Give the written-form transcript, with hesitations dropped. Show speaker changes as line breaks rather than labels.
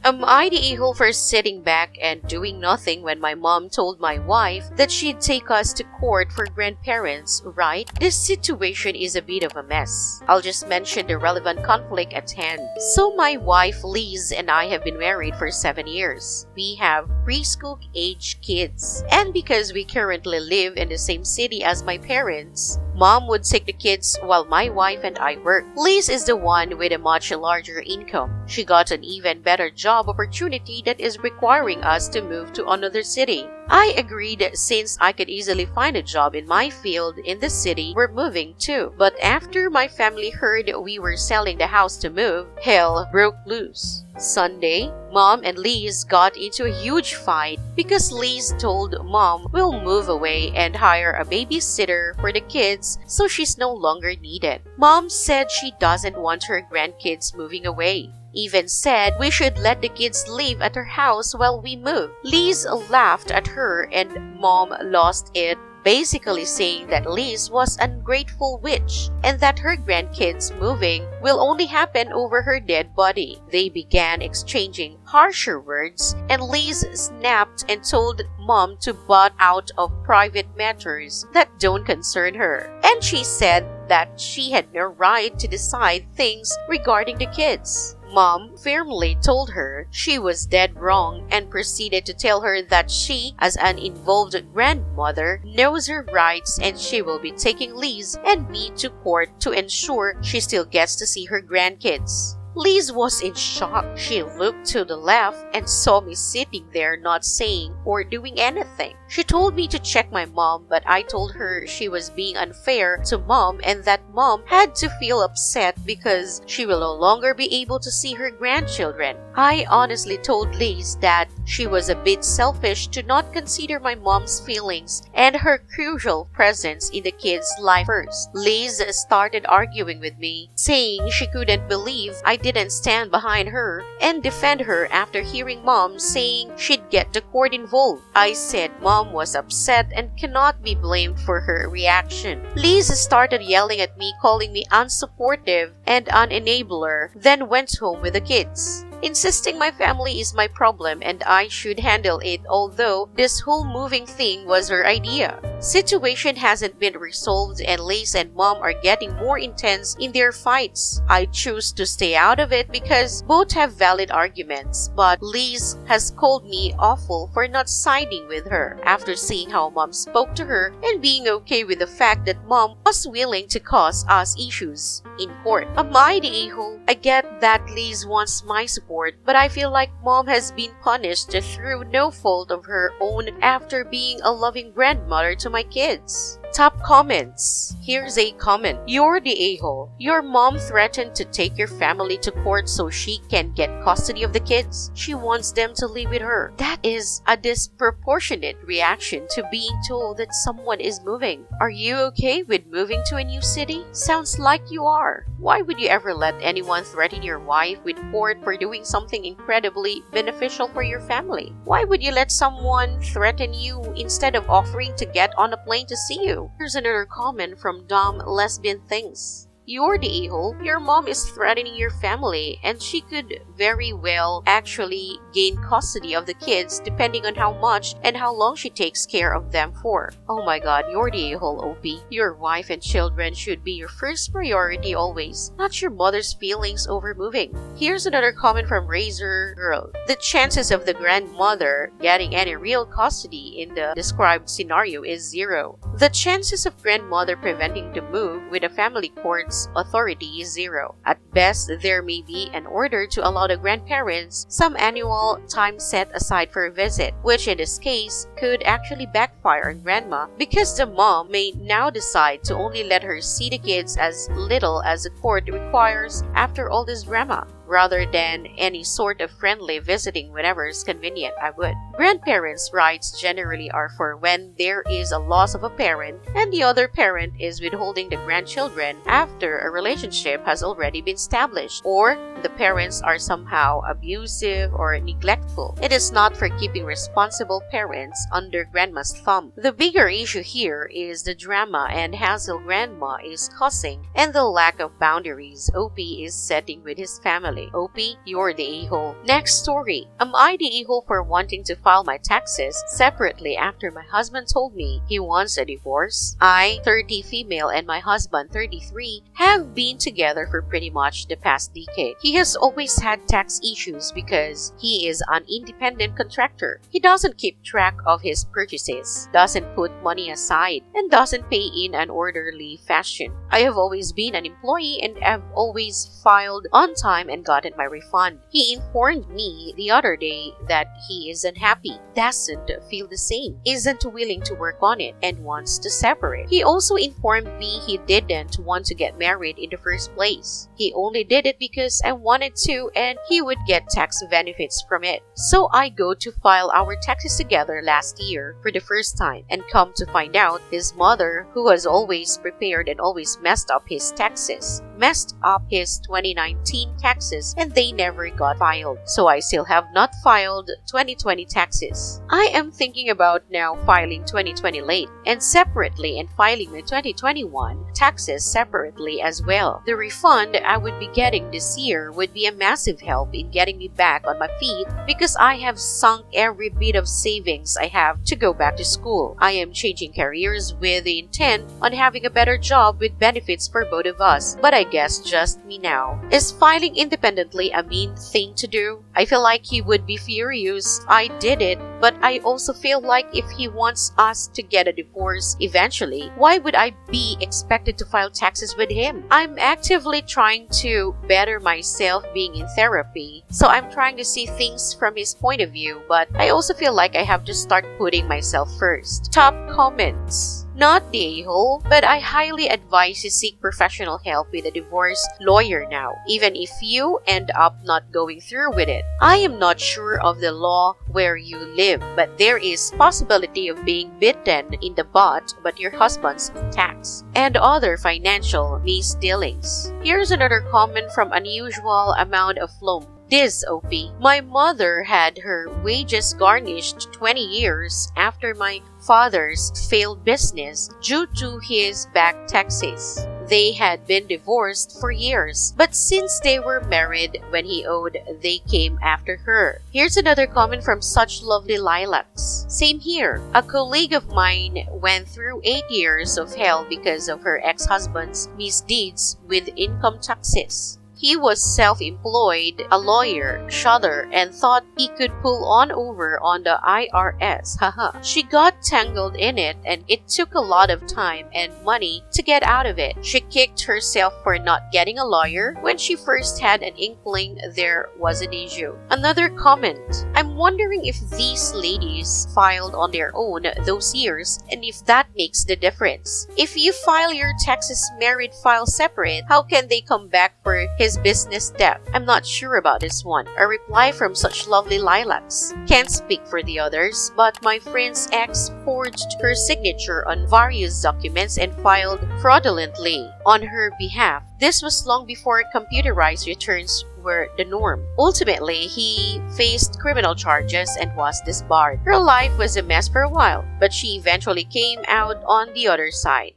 Am I the a-hole for sitting back and doing nothing when my mom told my wife that she'd take us to court for grandparents, right? This situation is a bit of a mess. I'll just mention the relevant conflict at hand. So my wife Liz and I have been married for 7 years. We have preschool-age kids. And because we currently live in the same city as my parents, Mom would take the kids while my wife and I work. Liz is the one with a much larger income. She got an even better job opportunity that is requiring us to move to another city. I agreed since I could easily find a job in my field in the city we're moving to. But after my family heard we were selling the house to move, hell broke loose. Sunday, Mom and Liz got into a huge fight because Liz told Mom we'll move away and hire a babysitter for the kids so she's no longer needed. Mom said she doesn't want her grandkids moving away. Even said we should let the kids live at her house while we move. Liz laughed at her and Mom lost it, basically saying that Liz was an ungrateful witch and that her grandkids moving will only happen over her dead body. They began exchanging harsher words and Liz snapped and told Mom to butt out of private matters that don't concern her. And she said that she had no right to decide things regarding the kids. Mom firmly told her she was dead wrong and proceeded to tell her that she, as an involved grandmother, knows her rights and she will be taking Liz and me to court to ensure she still gets to see her grandkids. Liz was in shock. She looked to the left and saw me sitting there not saying or doing anything. She told me to check my mom, but I told her she was being unfair to Mom and that Mom had to feel upset because she will no longer be able to see her grandchildren. I honestly told Liz that she was a bit selfish to not consider my mom's feelings and her crucial presence in the kids' life first. Liz started arguing with me, saying she couldn't believe I didn't stand behind her and defend her after hearing Mom saying she'd get the court involved. I said Mom was upset and cannot be blamed for her reaction. Liz started yelling at me, calling me unsupportive and an enabler, then went home with the kids, insisting my family is my problem and I should handle it, although this whole moving thing was her idea. Situation hasn't been resolved and Liz and Mom are getting more intense in their fights. I choose to stay out of it because both have valid arguments, but Liz has called me awful for not siding with her after seeing how Mom spoke to her and being okay with the fact that Mom was willing to cause us issues in court. Am I the a-hole? I get that Liz wants my support, but I feel like Mom has been punished through no fault of her own after being a loving grandmother to my kids. Top comments. Here's a comment. You're the a-hole. Your mom threatened to take your family to court so she can get custody of the kids. She wants them to live with her. That is a disproportionate reaction to being told that someone is moving. Are you okay with moving to a new city? Sounds like you are. Why would you ever let anyone threaten your wife with court for doing something incredibly beneficial for your family? Why would you let someone threaten you instead of offering to get on a plane to see you? Here's another comment from Dumb Lesbian Things. You're the a-hole. Your mom is threatening your family and she could very well actually gain custody of the kids depending on how much and how long she takes care of them for. Oh my god, you're the a-hole, OP. Your wife and children should be your first priority always, not your mother's feelings over moving. Here's another comment from Razor Girl. The chances of the grandmother getting any real custody in the described scenario is 0. The chances of grandmother preventing the move with a family court's authority is 0. At best, there may be an order to allow the grandparents some annual time set aside for a visit, which in this case could actually backfire on grandma because the mom may now decide to only let her see the kids as little as the court requires after all this drama. Rather than any sort of friendly visiting whenever is convenient, I would. Grandparents' rights generally are for when there is a loss of a parent and the other parent is withholding the grandchildren after a relationship has already been established, or the parents are somehow abusive or neglectful. It is not for keeping responsible parents under grandma's thumb. The bigger issue here is the drama and hassle grandma is causing and the lack of boundaries OP is setting with his family. Exactly. OP, you're the a-hole. Next story. Am I the a-hole for wanting to file my taxes separately after my husband told me he wants a divorce? I, 30 female, and my husband, 33, have been together for pretty much the past decade. He has always had tax issues because he is an independent contractor. He doesn't keep track of his purchases, doesn't put money aside, and doesn't pay in an orderly fashion. I have always been an employee and have always filed on time and gotten my refund. He informed me the other day that he is unhappy, doesn't feel the same, isn't willing to work on it, and wants to separate. He also informed me he didn't want to get married in the first place. He only did it because I wanted to and he would get tax benefits from it. So I go to file our taxes together last year for the first time and come to find out his mother, who has always prepared and always messed up his taxes, messed up his 2019 taxes and they never got filed. So I still have not filed 2020 taxes. I am thinking about now filing 2020 late and separately and filing my 2021 taxes separately as well. The refund I would be getting this year would be a massive help in getting me back on my feet because I have sunk every bit of savings I have to go back to school. I am changing careers with the intent on having a better job with benefits for both of us, but I guess just me now. Is filing independently a mean thing to do? I feel like he would be furious I did it, but I also feel like if he wants us to get a divorce eventually, why would I be expected to file taxes with him? I'm actively trying to better myself being in therapy, so I'm trying to see things from his point of view, but I also feel like I have to start putting myself first. Top comments. Not the a-hole, but I highly advise you seek professional help with a divorce lawyer now, even if you end up not going through with it. I am not sure of the law where you live, but there is possibility of being bitten in the butt by your husband's tax and other financial misdealings. Here's another comment from unusual amount of loan. This OP. My mother had her wages garnished 20 years after my father's failed business due to his back taxes. They had been divorced for years, but since they were married when he owed, they came after her. Here's another comment from Such Lovely Lilacs. Same here. A colleague of mine went through 8 years of hell because of her ex-husband's misdeeds with income taxes. He was self-employed, a lawyer, shudder, and thought he could pull on over on the IRS. Haha. She got tangled in it and it took a lot of time and money to get out of it. She kicked herself for not getting a lawyer when she first had an inkling there was an issue. Another comment. I'm wondering if these ladies filed on their own those years and if that makes the difference. If you file your taxes married file separate, how can they come back for his business debt? I'm not sure about this one. A reply from Such Lovely Lilacs. Can't speak for the others, but my friend's ex forged her signature on various documents and filed fraudulently on her behalf. This was long before computerized returns were the norm. Ultimately, he faced criminal charges and was disbarred. Her life was a mess for a while, but she eventually came out on the other side.